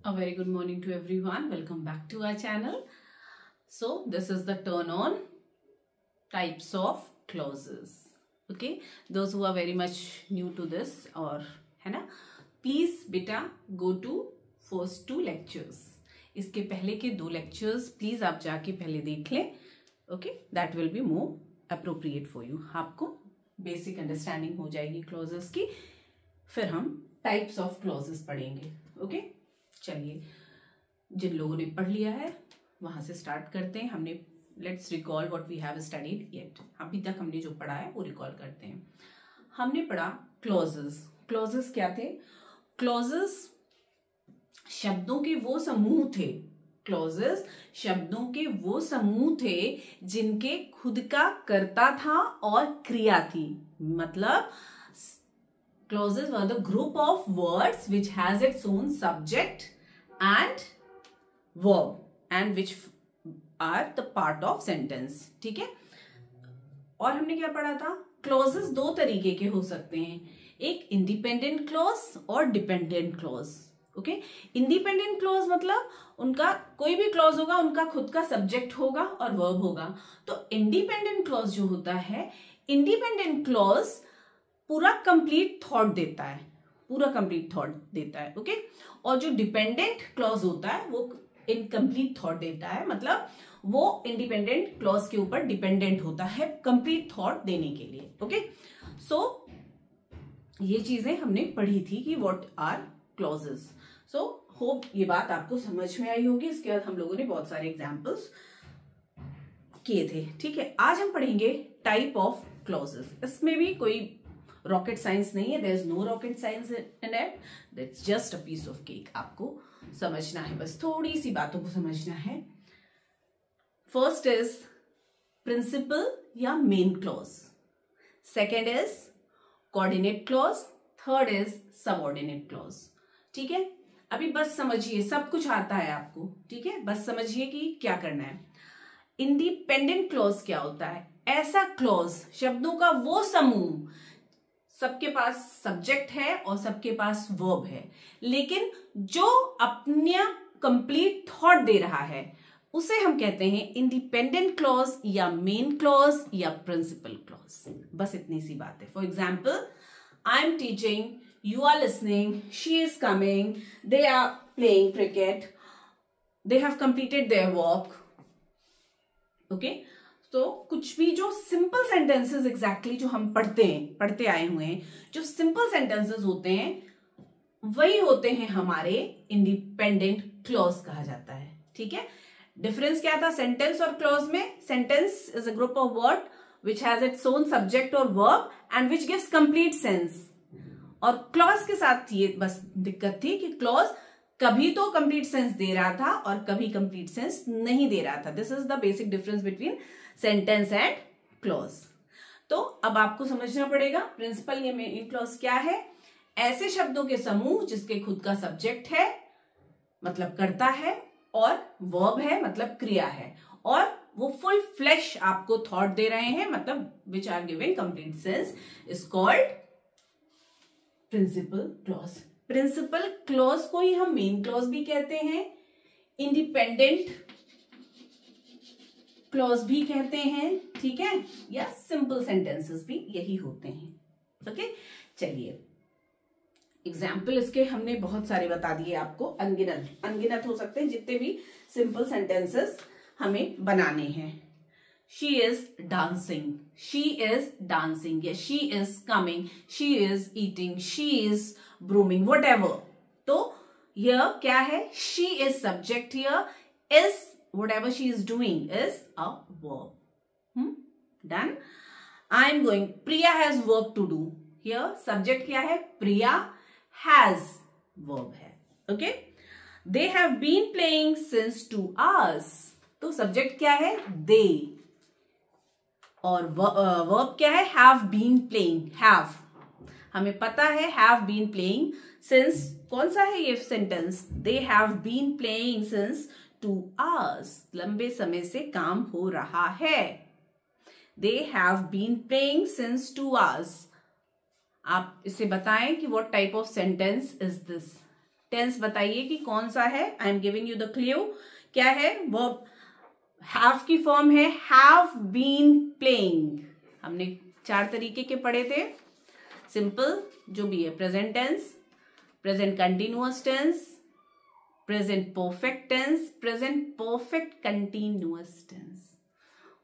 A very good morning to everyone. Welcome back to our channel. So this is the turn on types of clauses. Okay, those who are very much new to this और है ना, please बेटा go to first 2 lectures. इसके पहले के 2 lectures please आप जाके पहले देख लें. Okay, that will be more appropriate for you. आपको basic understanding हो जाएगी clauses की. फिर हम types of clauses पढ़ेंगे. Okay, चलिए जिन लोगों ने पढ़ लिया है वहां से स्टार्ट करते हैं. हमने let's recall what we have studied yet. अभी तक हमने जो पढ़ा है वो रिकॉल करते हैं. हमने पढ़ा क्लॉजेस. क्लॉजेस क्या थे? क्लॉजेस शब्दों के वो समूह थे. क्लॉजेस शब्दों के वो समूह थे जिनके खुद का कर्ता था और क्रिया थी. मतलब clauses were the group of words which has its own subject and verb and which are the part of sentence. ठीक है. और हमने क्या पढ़ा था? clauses 2 तरीके के हो सकते हैं. एक independent clause और dependent clause. Okay, independent clause मतलब उनका कोई भी क्लॉज होगा, उनका खुद का सब्जेक्ट होगा और वर्ब होगा. तो इंडिपेंडेंट क्लॉज जो होता है, इंडिपेंडेंट क्लॉज पूरा कंप्लीट थॉट देता है, पूरा कंप्लीट थॉट देता है. ओके, और जो डिपेंडेंट क्लॉज होता है वो इनकम्प्लीट थॉट देता है. मतलब वो इंडिपेंडेंट क्लॉज के ऊपर डिपेंडेंट होता है कंप्लीट थॉट देने के लिए. ओके, सो ये चीजें हमने पढ़ी थी कि what are clauses. So hope ये बात आपको समझ में आई होगी. इसके बाद हम लोगों ने बहुत सारे एग्जाम्पल्स किए थे. ठीक है, आज हम पढ़ेंगे टाइप ऑफ क्लॉजेस. इसमें भी कोई रॉकेट साइंस नहीं है. There is no rocket science in it. That's just a piece of cake. आपको समझना है, बस थोड़ी सी बातों को समझना है. फर्स्ट इज प्रिंसिपल या main clause. Second is coordinate clause. Third is subordinate clause. ठीक है, अभी बस समझिए, सब कुछ आता है आपको. ठीक है, बस समझिए कि क्या करना है. इंडिपेंडेंट क्लॉज क्या होता है? ऐसा क्लॉज, शब्दों का वो समूह, सबके पास सब्जेक्ट है और सबके पास वर्ब है, लेकिन जो अपना कंप्लीट थॉट दे रहा है उसे हम कहते हैं इंडिपेंडेंट क्लॉज या मेन क्लॉज या प्रिंसिपल क्लॉज. बस इतनी सी बात है. For example, I am teaching, you are listening, she is coming, they are playing cricket, they have completed their work. Okay, तो कुछ भी जो सिंपल सेंटेंसेस एग्जैक्टली जो हम पढ़ते आए हुए हैं, जो सिंपल सेंटेंसेस होते हैं वही होते हैं हमारे इंडिपेंडेंट क्लॉज कहा जाता है. ठीक है, डिफरेंस क्या था सेंटेंस और क्लॉज में? Sentence is a group of word which has its own subject और verb and which gives complete sense. और क्लॉज के साथ ये बस दिक्कत थी कि क्लॉज कभी तो कंप्लीट सेंस दे रहा था और कभी कंप्लीट सेंस नहीं दे रहा था. This is the basic difference between sentence and clause. तो अब आपको समझना पड़ेगा प्रिंसिपल या मेन क्लॉज क्या है. ऐसे शब्दों के समूह जिसके खुद का सब्जेक्ट है मतलब कर्ता है और वर्ब है मतलब क्रिया है, और वो फुल फ्लैश आपको थॉट दे रहे हैं, मतलब which are giving complete sense, is called principal clause. Principal clause को ही हम मेन क्लॉज भी कहते हैं, इंडिपेंडेंट क्लॉज भी कहते हैं. ठीक है, या सिंपल सेंटेंसेस भी यही होते हैं. ओके, चलिए एग्जाम्पल इसके हमने बहुत सारे बता दिए आपको. अनगिनत हो सकते हैं जितने भी सिंपल सेंटेंसेस हमें बनाने हैं. She is dancing. She is dancing. Yes, she is coming. She is eating. She is brooming. Whatever. तो यह क्या है? She is subject here. Is whatever she is doing is a verb. Done. I am going. Priya has work to do. Here subject क्या है? Priya has verb है. Okay. They have been playing since 2 hours. तो subject क्या है? They. और verb क्या है? Have been playing. Have हमें पता है, हैव बीन प्लेइंग सिंस. कौन सा है ये sentence? They have been playing since 2 hours. लंबे समय से काम हो रहा है. They have been playing since 2 hours. आप इसे बताएं कि what type of sentence is this. Tense बताइए कि कौन सा है। I am giving you the clue. क्या है? वर्ब हैव की फॉर्म है हैव बीन प्लेइंग। हमने 4 तरीके के पढ़े थे। सिंपल जो भी है, present tense, present continuous tense, present perfect tense, present perfect continuous tense.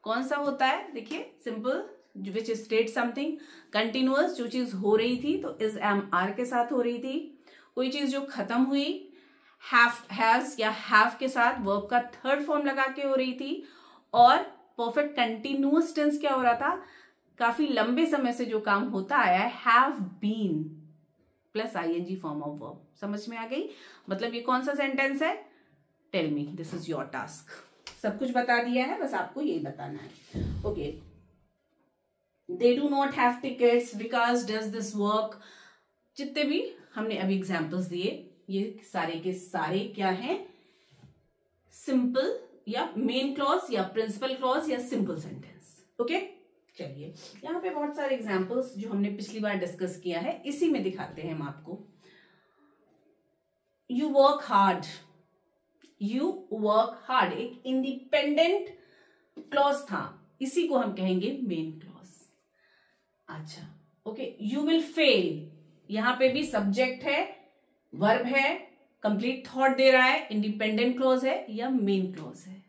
कौन सा होता है? देखिए, simple which state something, continuous जो चीज हो रही थी तो इज एम आर के साथ हो रही थी, कोई चीज जो खत्म हुई हैज या हैव के साथ वर्ब का थर्ड फॉर्म लगा के हो रही थी, और परफेक्ट कंटिन्यूअस टेंस क्या हो रहा था? काफी लंबे समय से जो काम होता आया है, have been plus ING form of verb. समझ में आ गई? मतलब ये कौन सा सेंटेंस है? Tell me, this is your task. सब कुछ बता दिया है, बस आपको यही बताना है। Okay, they do not have tickets because does this work. जितने भी हमने अभी एग्जाम्पल्स दिए, ये सारे के सारे क्या हैं? सिंपल या मेन क्लॉज या प्रिंसिपल क्लॉज या सिंपल सेंटेंस। ओके, चलिए यहाँ पे बहुत सारे एग्जाम्पल्स जो हमने पिछली बार डिस्कस किया है, इसी में दिखाते हैं हम आपको। You work hard, you work hard एक इंडिपेंडेंट क्लॉज था, इसी को हम कहेंगे मेन क्लॉज। अच्छा, ओके, यू विल फेल, यहां पे भी सब्जेक्ट है, वर्ब है, कंप्लीट थॉट दे रहा है, इंडिपेंडेंट क्लॉज है या मेन क्लॉज है।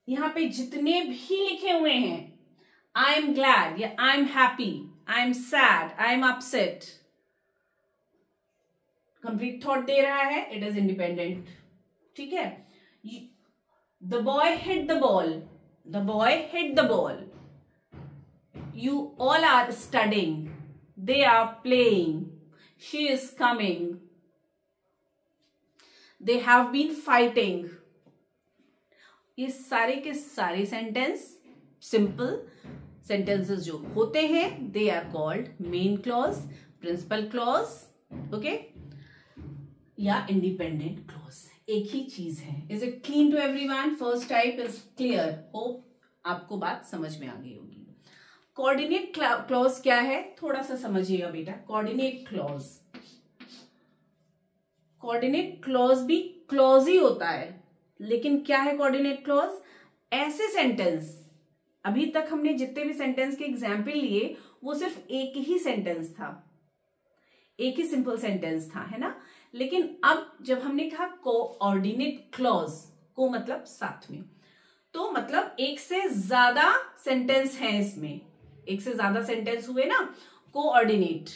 यहां पे जितने भी लिखे हुए हैं, आई एम ग्लैड या I am happy, I am sad, I am upset, complete thought दे रहा है, इट इज इंडिपेंडेंट। ठीक है, the boy hit the ball, the boy hit the ball, you all are studying, they are playing, she is coming, they have been fighting। ये सारे के सारे sentence simple sentences जो होते हैं, they are called main clause, principal clause, okay, या independent clause. एक ही चीज है। Is it clean to everyone? First type is clear. Hope आपको बात समझ में आ गई होगी। कोऑर्डिनेट क्लॉज क्या है? थोड़ा सा समझिएगा बेटा। कोऑर्डिनेट क्लॉज, कोऑर्डिनेट क्लॉज भी क्लॉज ही होता है, लेकिन क्या है कोऑर्डिनेट क्लॉज? ऐसे सेंटेंस, अभी तक हमने जितने भी सेंटेंस के एग्जाम्पल लिए वो सिर्फ एक ही सेंटेंस था, एक ही सिंपल सेंटेंस था, है ना। लेकिन अब जब हमने कहा कोऑर्डिनेट क्लॉज, को मतलब साथ में, तो मतलब एक से ज्यादा सेंटेंस है इसमें, एक से ज्यादा सेंटेंस हुए ना, कोऑर्डिनेट,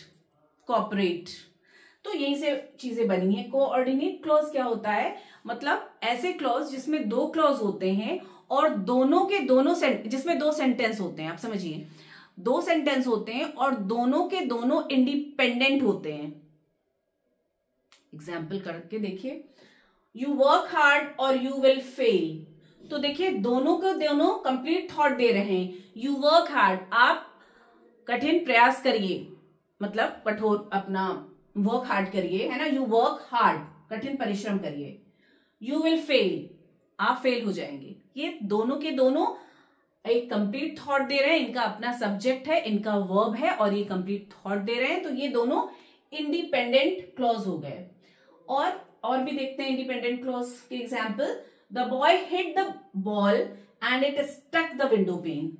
कोऑपरेट, तो यहीं से चीजें बनी है। कोऑर्डिनेट क्लॉज क्या होता है? मतलब ऐसे क्लॉज जिसमें 2 क्लॉज होते हैं और दोनों के दोनों जिसमें 2 सेंटेंस होते हैं, आप समझिए 2 सेंटेंस होते हैं और दोनों के दोनों इंडिपेंडेंट होते हैं। एग्जाम्पल करके देखिए, यू वर्क हार्ड और यू विल फेल, तो देखिए दोनों को दोनों कंप्लीट थॉट दे रहे हैं। यू वर्क हार्ड, आप कठिन प्रयास करिए, मतलब कठोर अपना वर्क हार्ड करिए, है ना। यू वर्क हार्ड, कठिन परिश्रम करिए। यू विल फेल, आप फेल हो जाएंगे। ये दोनों के दोनों एक कंप्लीट थॉट दे रहे हैं, इनका अपना सब्जेक्ट है, इनका वर्ब है और ये कंप्लीट थॉट दे रहे हैं, तो ये दोनों इंडिपेंडेंट क्लॉज हो गए। और भी देखते हैं इंडिपेंडेंट क्लॉज के example. The boy hit the ball and it stuck the window pane.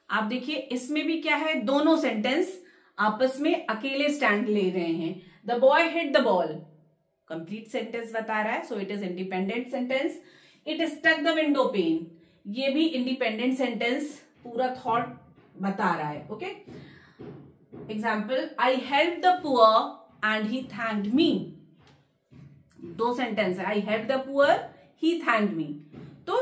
आप देखिए इसमें भी क्या है, दोनों सेंटेंस आपस में अकेले स्टैंड ले रहे हैं। The boy hit the ball, complete sentence बता रहा है, so it is independent sentence. It stuck the window pane, ये भी इंडिपेंडेंट सेंटेंस, पूरा थॉट बता रहा है। Okay, example, I help the poor and he thanked me. 2 sentence है, I help the poor, he thanked me. तो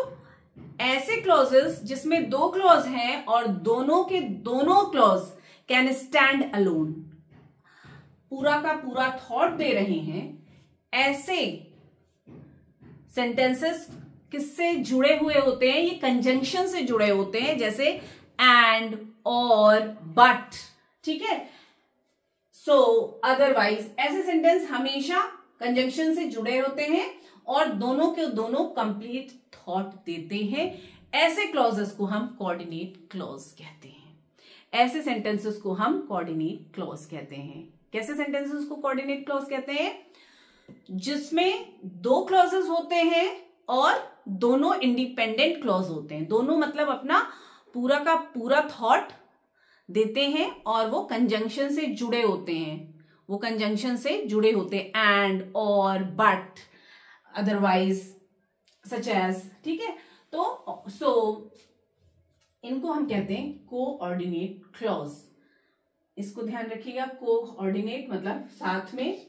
ऐसे clauses जिसमें 2 क्लॉज हैं और दोनों के दोनों क्लॉज कैन स्टैंड अलोन, पूरा का पूरा थॉट दे रहे हैं, ऐसे सेंटेंसेस किससे जुड़े हुए होते हैं? ये कंजंक्शन से जुड़े होते हैं, जैसे एंड, और, बट। ठीक है, सो अदरवाइज ऐसे सेंटेंस हमेशा कंजंक्शन से जुड़े होते हैं और दोनों के दोनों कंप्लीट थॉट देते हैं। ऐसे क्लॉजेस को हम कोऑर्डिनेट क्लॉज कहते हैं। ऐसे सेंटेंसेस को हम कोऑर्डिनेट क्लॉज कहते हैं। कैसे सेंटेंसेस को कोऑर्डिनेट क्लॉज कहते हैं? जिसमें दो क्लॉजेस होते हैं और दोनों इंडिपेंडेंट क्लॉज होते हैं। दोनों मतलब अपना पूरा का पूरा थॉट देते हैं और वो कंजंक्शन से जुड़े होते हैं। वो कंजंक्शन से जुड़े होते हैं, एंड, और, बट, अदरवाइज, सच एज। ठीक है, तो इनको हम कहते हैं कोऑर्डिनेट क्लॉज। इसको ध्यान रखिएगा, कोऑर्डिनेट मतलब साथ में।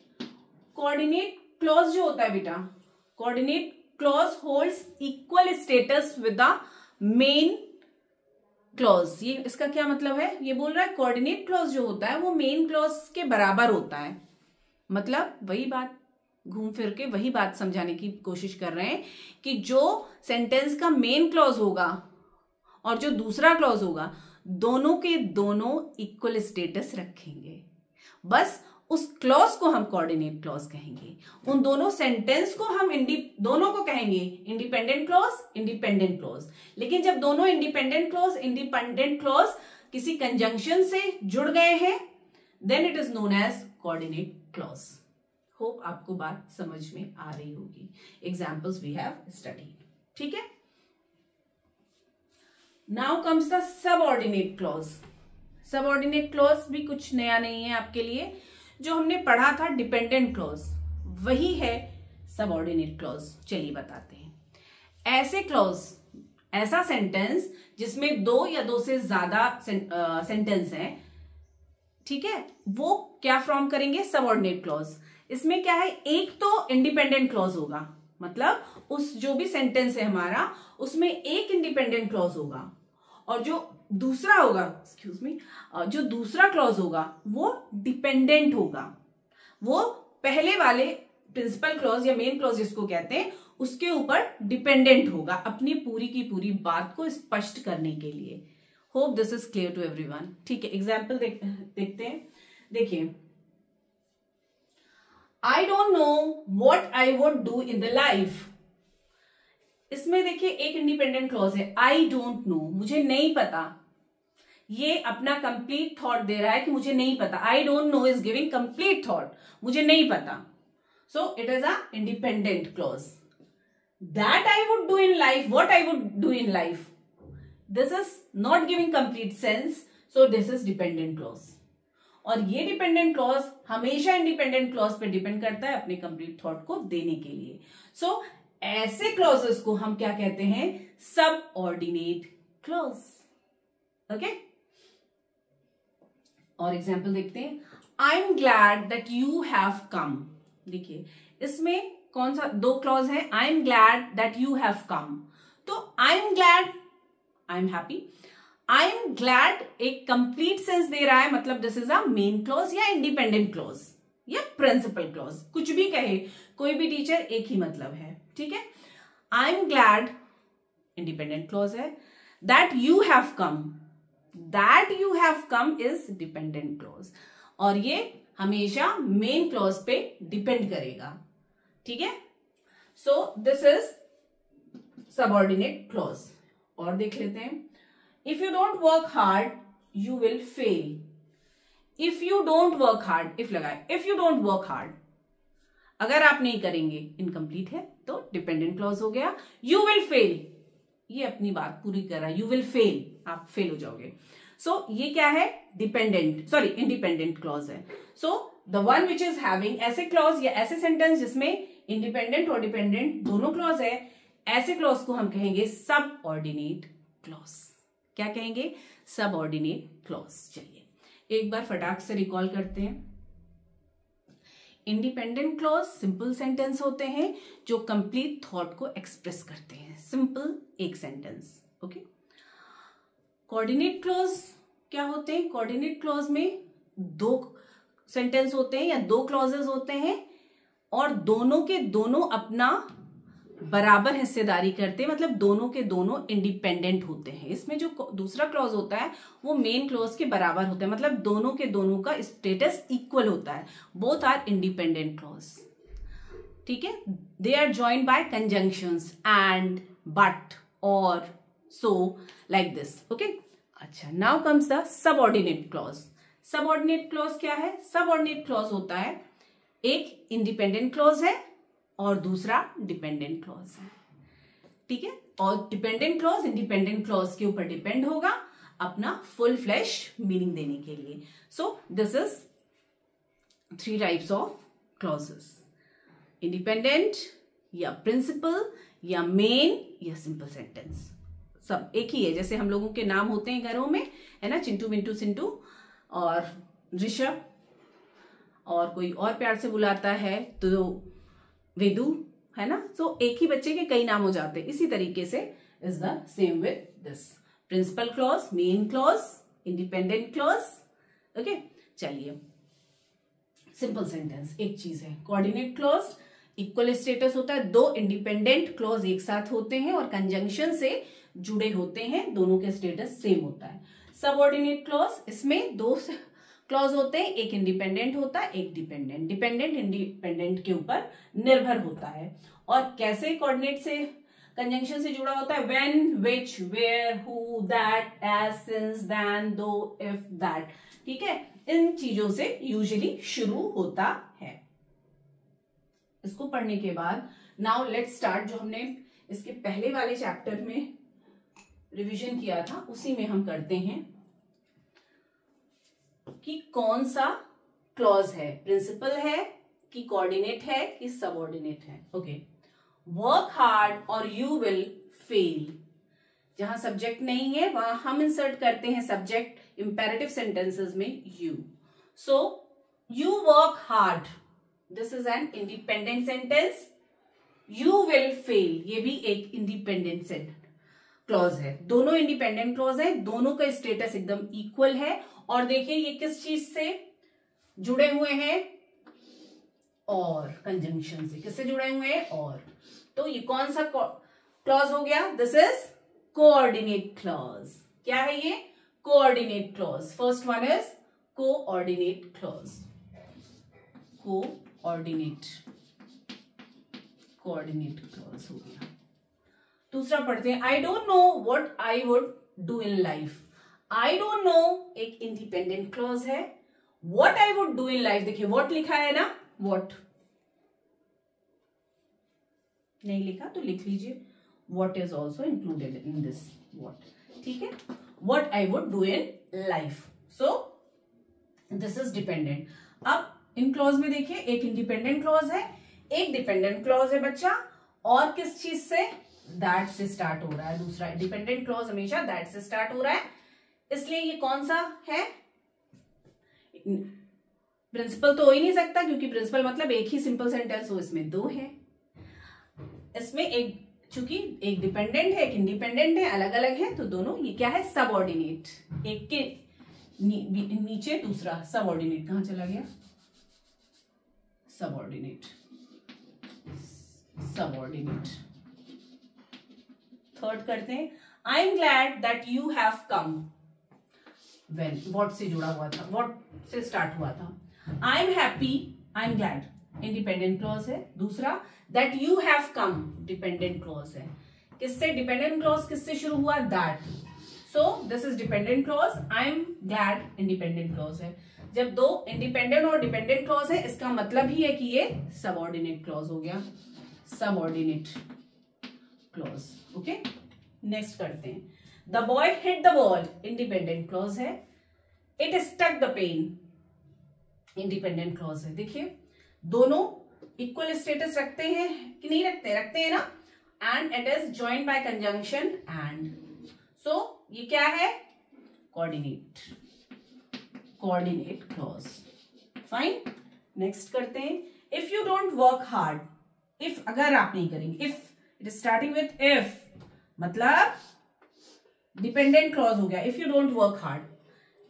कोऑर्डिनेट क्लॉज जो होता है बेटा, coordinate clause holds equal status with the main clause. ये इसका क्या मतलब है? ये बोल रहा है कोऑर्डिनेट क्लॉज जो होता है वो मेन क्लॉज के बराबर होता है। मतलब वही बात, घूम फिर के वही बात समझाने की कोशिश कर रहे हैं कि जो सेंटेंस का मेन क्लॉज होगा और जो दूसरा क्लॉज होगा, दोनों के दोनों इक्वल स्टेटस रखेंगे। बस उस क्लॉज को हम कोऑर्डिनेट क्लॉज कहेंगे। उन दोनों सेंटेंस को हम दोनों को कहेंगे इंडिपेंडेंट क्लॉज, इंडिपेंडेंट क्लॉज। लेकिन जब दोनों इंडिपेंडेंट क्लॉज किसी कंजंक्शन से जुड़ गए हैं, then it is known as coordinate clause. होप आपको बात समझ में आ रही होगी। Examples we have studied. ठीक है, now comes the subordinate clause. Subordinate clause भी कुछ नया नहीं है आपके लिए। जो हमने पढ़ा था डिपेंडेंट क्लॉज, वही है सबऑर्डिनेट क्लॉज। चलिए बताते हैं। ऐसे क्लॉज, ऐसा सेंटेंस जिसमें दो या दो से ज्यादा सेंटेंस हैं, ठीक है, वो क्या फॉर्म करेंगे? Subordinate clause. इसमें क्या है, एक तो इंडिपेंडेंट क्लॉज होगा, मतलब उस जो भी सेंटेंस है हमारा, उसमें एक इंडिपेंडेंट क्लॉज होगा, और जो दूसरा होगा, एक्सक्यूज मी, जो दूसरा क्लॉज होगा वो डिपेंडेंट होगा। वो पहले वाले प्रिंसिपल क्लॉज या मेन क्लॉज जिसको कहते हैं, उसके ऊपर डिपेंडेंट होगा अपनी पूरी की पूरी बात को स्पष्ट करने के लिए। Hope this is clear to everyone. ठीक है, एग्जाम्पल देखते हैं। देखिए, I don't know what I would do in the life. इसमें देखिए एक इंडिपेंडेंट क्लॉज है, आई डोंट नो, मुझे नहीं पता। ये अपना कंप्लीट थॉट दे रहा है कि मुझे नहीं पता। आई don't no is giving complete thought, मुझे नहीं पता। सो it is a independent clause. That I would do in life, what I would do in life, this is not giving complete sense, so this is dependent clause. और ये dependent clause हमेशा independent clause पे depend करता है अपने complete thought को देने के लिए। सो ऐसे क्लॉजेस को हम क्या कहते हैं? Subordinate clause. ओके, और एग्जाम्पल देखते हैं। I am glad that you have come. देखिए इसमें कौन सा दो क्लॉज है? I am glad that you have come. तो I am glad, I am happy. I am glad एक कंप्लीट सेंस दे रहा है, मतलब this is a main clause या इंडिपेंडेंट क्लॉज या प्रिंसिपल क्लॉज, कुछ भी कहे कोई भी टीचर, एक ही मतलब है। ठीक है, I am glad independent clause है। That you have come, that you have come is dependent clause, और ये हमेशा मेन क्लॉज पे डिपेंड करेगा। ठीक है, so this is subordinate clause. और देख लेते हैं। If you don't work hard you will fail. If you don't work hard, if लगाए, if you don't work hard, अगर आप नहीं करेंगे, इनकम्प्लीट है तो डिपेंडेंट क्लॉज हो गया। यू विल फेल, ये अपनी बात पूरी कर रहा है, यू विल फेल, आप फेल हो जाओगे। सो ये क्या है? डिपेंडेंट, सॉरी इंडिपेंडेंट क्लॉज है। So the one which is having, ऐसे क्लॉज या ऐसे सेंटेंस जिसमें इंडिपेंडेंट और डिपेंडेंट दोनों क्लॉज है, ऐसे क्लॉज को हम कहेंगे सबऑर्डिनेट क्लॉज। क्या कहेंगे? Subordinate clause. चलिए एक बार फटाक से रिकॉल करते हैं। इंडिपेंडेंट क्लॉज सिंपल सेंटेंस होते हैं जो कंप्लीट थॉट को एक्सप्रेस करते हैं, सिंपल एक सेंटेंस। ओके, कोऑर्डिनेट क्लॉज क्या होते हैं? कोऑर्डिनेट क्लॉज में दो सेंटेंस होते हैं या दो क्लॉजेस होते हैं, और दोनों के दोनों अपना बराबर हिस्सेदारी करते हैं, मतलब दोनों के दोनों इंडिपेंडेंट होते हैं। इसमें जो दूसरा क्लॉज होता है वो मेन क्लॉज के बराबर होता है, मतलब दोनों के दोनों का स्टेटस इक्वल होता है। Both are independent clause. ठीक है, they are joined by conjunctions and, but, or, so, like this. Okay, अच्छा, now comes the subordinate clause. Subordinate clause क्या है? सबऑर्डिनेट क्लॉज होता है एक इंडिपेंडेंट क्लॉज है और दूसरा डिपेंडेंट क्लॉज है, ठीक है। और डिपेंडेंट क्लॉज इंडिपेंडेंट क्लॉज के ऊपर डिपेंड होगा अपना फुल फ्लैश मीनिंग देने के लिए। सो this is 3 types of clauses, independent या प्रिंसिपल या मेन या सिंपल सेंटेंस, सब एक ही है। जैसे हम लोगों के नाम होते हैं घरों में, है ना, चिंटू मिंटू सिंटू और ऋषभ, और कोई और प्यार से बुलाता है तो वेदू, है ना। सो एक ही बच्चे के कई नाम हो जाते हैं। इसी तरीके से is the same with this, principal clause, main clause, independent clause. Okay, चलिए सिंपल सेंटेंस एक चीज है। कोऑर्डिनेट क्लॉज इक्वल स्टेटस होता है, 2 इंडिपेंडेंट क्लॉज एक साथ होते हैं और कंजंक्शन से जुड़े होते हैं, दोनों के स्टेटस सेम होता है। सबऑर्डिनेट क्लॉज, इसमें 2 क्लॉज होते हैं, एक इंडिपेंडेंट होता है, एक डिपेंडेंट। डिपेंडेंट इंडिपेंडेंट के ऊपर निर्भर होता है। और कैसे कोऑर्डिनेट से कंजंक्शन से जुड़ा होता है, when, which, where, who, that, as, since, then, though, if, that, ठीक है। इन चीजों से यूजुअली शुरू होता है। इसको पढ़ने के बाद नाउ लेट्स स्टार्ट, जो हमने इसके पहले वाले चैप्टर में रिवीजन किया था उसी में हम करते हैं कि कौन सा क्लॉज है, प्रिंसिपल है कि कोऑर्डिनेट है कि सबऑर्डिनेट है। ओके, वर्क हार्ड और यू विल फेल, जहां सब्जेक्ट नहीं है वहां हम इंसर्ट करते हैं सब्जेक्ट इंपेरेटिव सेंटेंसेस में you. So you work hard, this is an independent sentence. You will fail, ये भी एक इंडिपेंडेंट सेंटेंस क्लॉज है। दोनों इंडिपेंडेंट क्लॉज है, दोनों का स्टेटस एकदम इक्वल है। और देखिए ये किस चीज से जुड़े हुए हैं, और कंजंक्शन से। किससे जुड़े हुए हैं, और। तो ये कौन सा क्लॉज हो गया, दिस इज कोऑर्डिनेट क्लॉज। क्या है ये, coordinate clause. First one is coordinate clause, coordinate clause हो गया। दूसरा पढ़ते हैं, आई don't know what I would do in life. I don't no एक इंडिपेंडेंट क्लॉज है, what I would do in life, देखिए व्हाट लिखा है ना, व्हाट नहीं लिखा तो लिख लीजिए, what is also included in this what, ठीक है। What I would do in life, so this is dependent. अब इन क्लॉज में देखिए एक इंडिपेंडेंट क्लॉज है, एक डिपेंडेंट क्लॉज है बच्चा, और किस चीज से, दैट से स्टार्ट हो रहा है। दूसरा डिपेंडेंट क्लॉज हमेशा दैट से स्टार्ट हो रहा है, इसलिए ये कौन सा है, प्रिंसिपल तो हो ही नहीं सकता, क्योंकि प्रिंसिपल मतलब एक ही सिंपल सेंटेंस हो, इसमें 2 है। इसमें एक, चूंकि एक डिपेंडेंट है एक इंडिपेंडेंट है, अलग अलग है, तो दोनों ये क्या है, सबऑर्डिनेट। एक के नीचे दूसरा सबऑर्डिनेट, कहां चला गया, सबऑर्डिनेट, सबऑर्डिनेट। थर्ड करते हैं, I am glad that you have come. When, what से जुड़ा हुआ था, व्हाट से स्टार्ट हुआ था। आई am happy, I am glad, independent clause है। दूसरा that you have come, dependent clause है। किससे, डिपेंडेंट क्लॉज किससे शुरू हुआ, that. So this is dependent clause, I am glad independent clause है। जब 2 इंडिपेंडेंट और डिपेंडेंट क्लॉज है, इसका मतलब ही है कि ये सबऑर्डिनेट क्लॉज हो गया, सबऑर्डिनेट क्लॉज। ओके, नेक्स्ट करते हैं, the boy hit the ball, independent clause है। It stuck the pen, independent clause है। देखिए दोनों इक्वल स्टेटस रखते हैं कि नहीं रखते, रखते हैं ना। And it is joined by conjunction and, so ये क्या है, coordinate, coordinate clause. Fine, next करते हैं, if you don't work hard, if अगर आप नहीं करेंगे, if it is starting with if, मतलब डिपेंडेंट क्लॉज हो गया। If you don't work hard,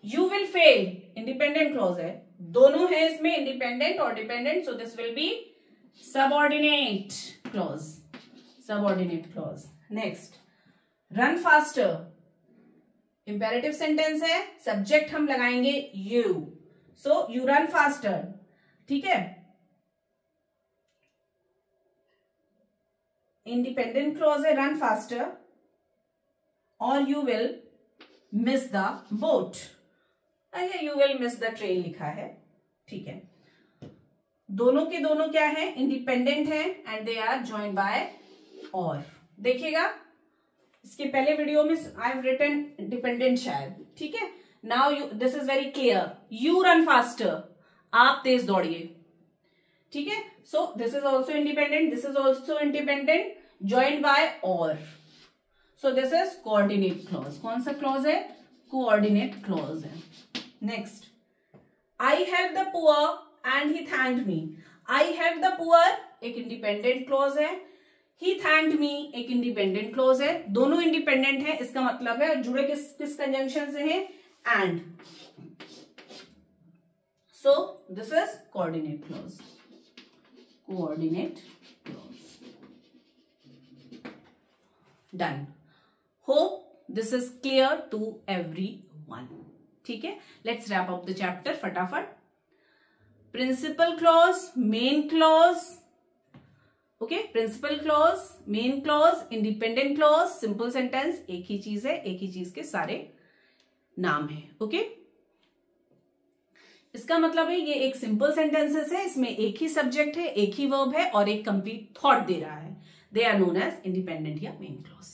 you will fail, independent clause है, दोनों है इसमें इंडिपेंडेंट और dependent, so this will be subordinate clause, subordinate clause. Next, run faster, imperative sentence है, subject हम लगाएंगे you, so you run faster, ठीक है। इंडिपेंडेंट क्लॉज है, रन फास्टर, और you will miss the boat, you will miss the train लिखा है, ठीक है। दोनों के दोनों क्या है, इंडिपेंडेंट है and they are joined by और। देखिएगा इसके पहले वीडियो में आई हैव रिटन डिपेंडेंट शायद, ठीक है। Now you, this is very clear, you run faster, आप तेज दौड़िए, ठीक है। So this is also independent, this is also independent, joined by और। So this is coordinate clause. कौन सा क्लॉज है, कोऑर्डिनेट क्लॉज है। Next, I help the poor and he thanked me. I help the poor एक independent clause है, he thanked मी एक independent clause है, दोनों इंडिपेंडेंट है। इसका मतलब है जुड़े किस कंजंक्शन से हैं, and. So this is coordinate clause, coordinate clause. Done. Hope this is clear to everyone, ठीक है। Let's wrap up the chapter फटाफट। Principal clause, main clause, okay, principal clause, main clause, independent clause, simple sentence, एक ही चीज है, एक ही चीज के सारे नाम है, ओके। इसका मतलब है ये एक सिंपल सेंटेंसेस है, इसमें एक ही सब्जेक्ट है, एक ही वर्ब है और एक कंप्लीट थॉट दे रहा है। They are known as independent या मेन क्लॉज।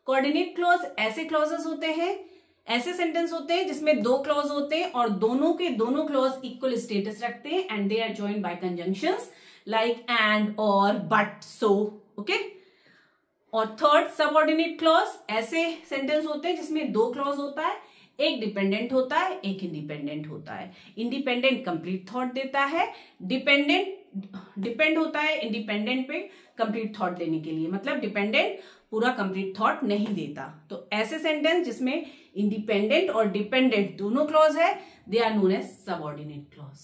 कोऑर्डिनेट क्लॉज ऐसे क्लॉजेस होते हैं, ऐसे सेंटेंस होते हैं जिसमें दो क्लॉज होते हैं और दोनों के दोनों क्लॉज इक्वल स्टेटस रखते हैं and they are joined by conjunctions like and or but so, okay। और थर्ड, सबऑर्डिनेट क्लॉज ऐसे सेंटेंस होते हैं जिसमें दो क्लॉज होता है, एक डिपेंडेंट होता है, एक इंडिपेंडेंट होता है। इंडिपेंडेंट कंप्लीट थॉट देता है, डिपेंड होता है इंडिपेंडेंट पे कंप्लीट थॉट देने के लिए, मतलब डिपेंडेंट पूरा कंप्लीट थॉट नहीं देता। तो ऐसे सेंटेंस जिसमें इंडिपेंडेंट और डिपेंडेंट दोनों क्लॉज है, they are known as subordinate clause.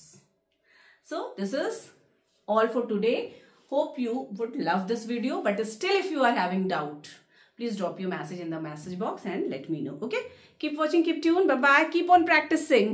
So this is all for today. Hope you would love this video, but still if you are having doubt, please drop your message in the message box and let me know, okay? Keep watching, keep tuned, bye bye, keep on practicing.